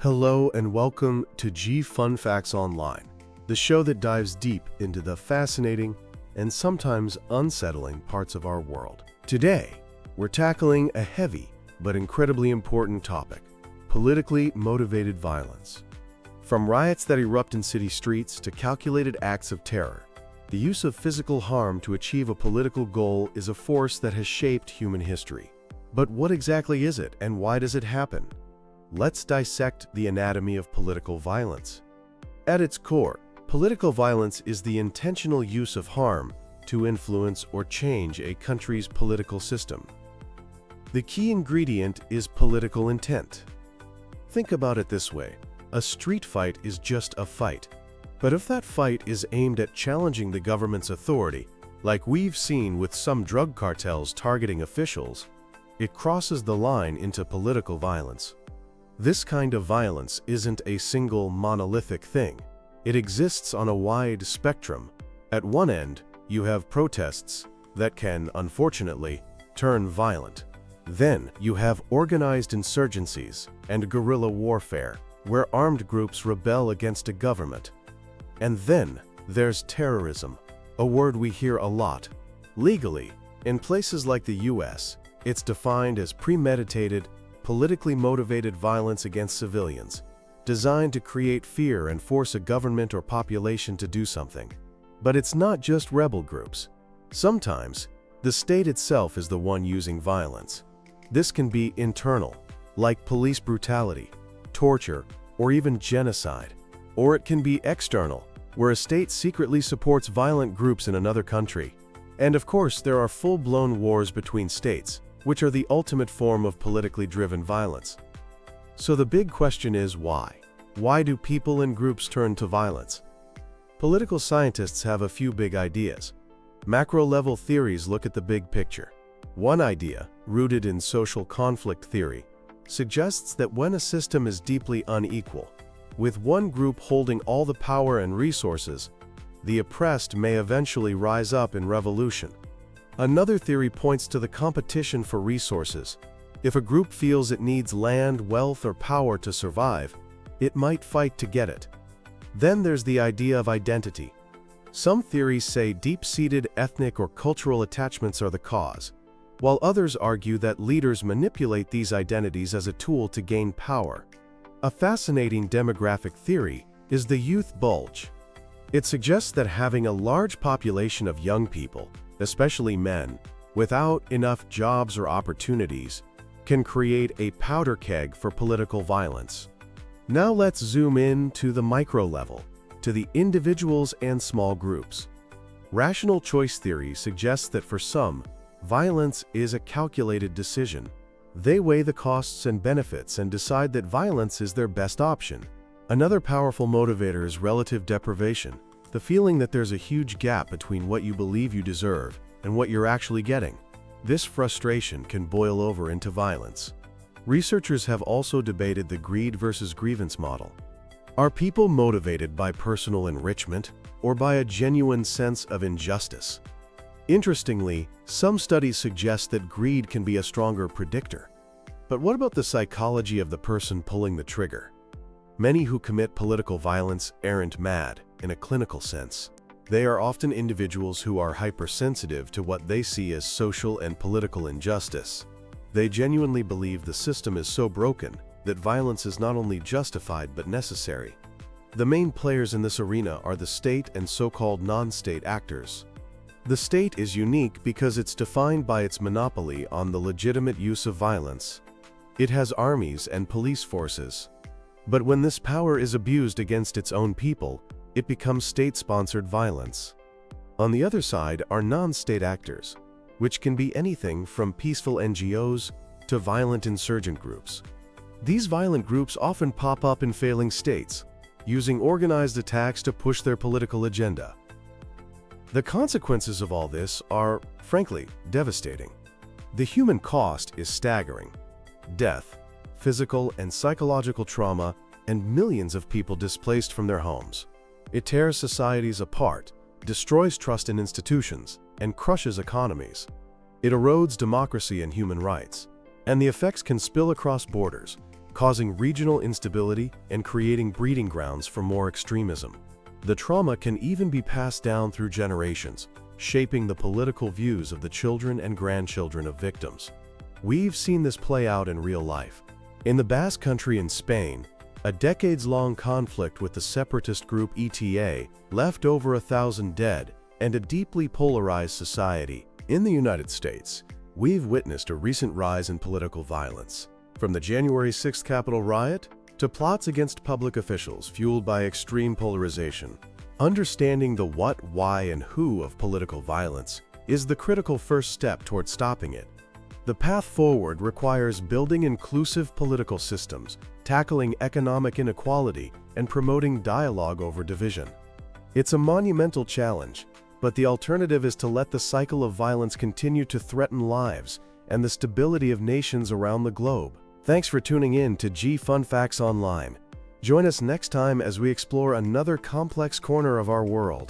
Hello and welcome to G Fun Facts Online, the show that dives deep into the fascinating and sometimes unsettling parts of our world. Today, we're tackling a heavy but incredibly important topic: politically motivated violence. From riots that erupt in city streets to calculated acts of terror, the use of physical harm to achieve a political goal is a force that has shaped human history. But what exactly is it, and why does it happen? Let's dissect the anatomy of political violence. At its core, political violence is the intentional use of harm to influence or change a country's political system. The key ingredient is political intent. Think about it this way: a street fight is just a fight. But if that fight is aimed at challenging the government's authority, like we've seen with some drug cartels targeting officials, it crosses the line into political violence. This kind of violence isn't a single monolithic thing. It exists on a wide spectrum. At one end, you have protests that can, unfortunately, turn violent. Then you have organized insurgencies and guerrilla warfare, where armed groups rebel against a government. And then there's terrorism, a word we hear a lot. Legally, in places like the US, it's defined as premeditated, politically motivated violence against civilians, designed to create fear and force a government or population to do something. But it's not just rebel groups. Sometimes, the state itself is the one using violence. This can be internal, like police brutality, torture, or even genocide. Or it can be external, where a state secretly supports violent groups in another country. And of course, there are full-blown wars between states, which are the ultimate form of politically driven violence. So the big question is why? Why do people and groups turn to violence? Political scientists have a few big ideas. Macro-level theories look at the big picture. One idea, rooted in social conflict theory, suggests that when a system is deeply unequal, with one group holding all the power and resources, the oppressed may eventually rise up in revolution. Another theory points to the competition for resources. If a group feels it needs land, wealth, or power to survive, it might fight to get it. Then there's the idea of identity. Some theories say deep-seated ethnic or cultural attachments are the cause, while others argue that leaders manipulate these identities as a tool to gain power. A fascinating demographic theory is the youth bulge. It suggests that having a large population of young people, especially men, without enough jobs or opportunities, can create a powder keg for political violence. Now let's zoom in to the micro level, to the individuals and small groups. Rational choice theory suggests that for some, violence is a calculated decision. They weigh the costs and benefits and decide that violence is their best option. Another powerful motivator is relative deprivation, the feeling that there's a huge gap between what you believe you deserve and what you're actually getting. This frustration can boil over into violence. Researchers have also debated the greed versus grievance model. Are people motivated by personal enrichment or by a genuine sense of injustice? Interestingly, some studies suggest that greed can be a stronger predictor. But what about the psychology of the person pulling the trigger? Many who commit political violence aren't mad, in a clinical sense. They are often individuals who are hypersensitive to what they see as social and political injustice. They genuinely believe the system is so broken that violence is not only justified but necessary. The main players in this arena are the state and so-called non-state actors. The state is unique because it's defined by its monopoly on the legitimate use of violence. It has armies and police forces. But when this power is abused against its own people, it becomes state-sponsored violence. On the other side are non-state actors, which can be anything from peaceful NGOs to violent insurgent groups. These violent groups often pop up in failing states, using organized attacks to push their political agenda. The consequences of all this are, frankly, devastating. The human cost is staggering: death, physical and psychological trauma, and millions of people displaced from their homes. It tears societies apart, destroys trust in institutions, and crushes economies. It erodes democracy and human rights, and the effects can spill across borders, causing regional instability and creating breeding grounds for more extremism. The trauma can even be passed down through generations, shaping the political views of the children and grandchildren of victims. We've seen this play out in real life. In the Basque Country in Spain, a decades-long conflict with the separatist group ETA left over 1,000 dead and a deeply polarized society. In the United States, we've witnessed a recent rise in political violence, from the January 6th Capitol riot to plots against public officials fueled by extreme polarization. Understanding the what, why, and who of political violence is the critical first step toward stopping it. The path forward requires building inclusive political systems, tackling economic inequality, and promoting dialogue over division. It's a monumental challenge, but the alternative is to let the cycle of violence continue to threaten lives and the stability of nations around the globe. Thanks for tuning in to G Fun Facts Online. Join us next time as we explore another complex corner of our world.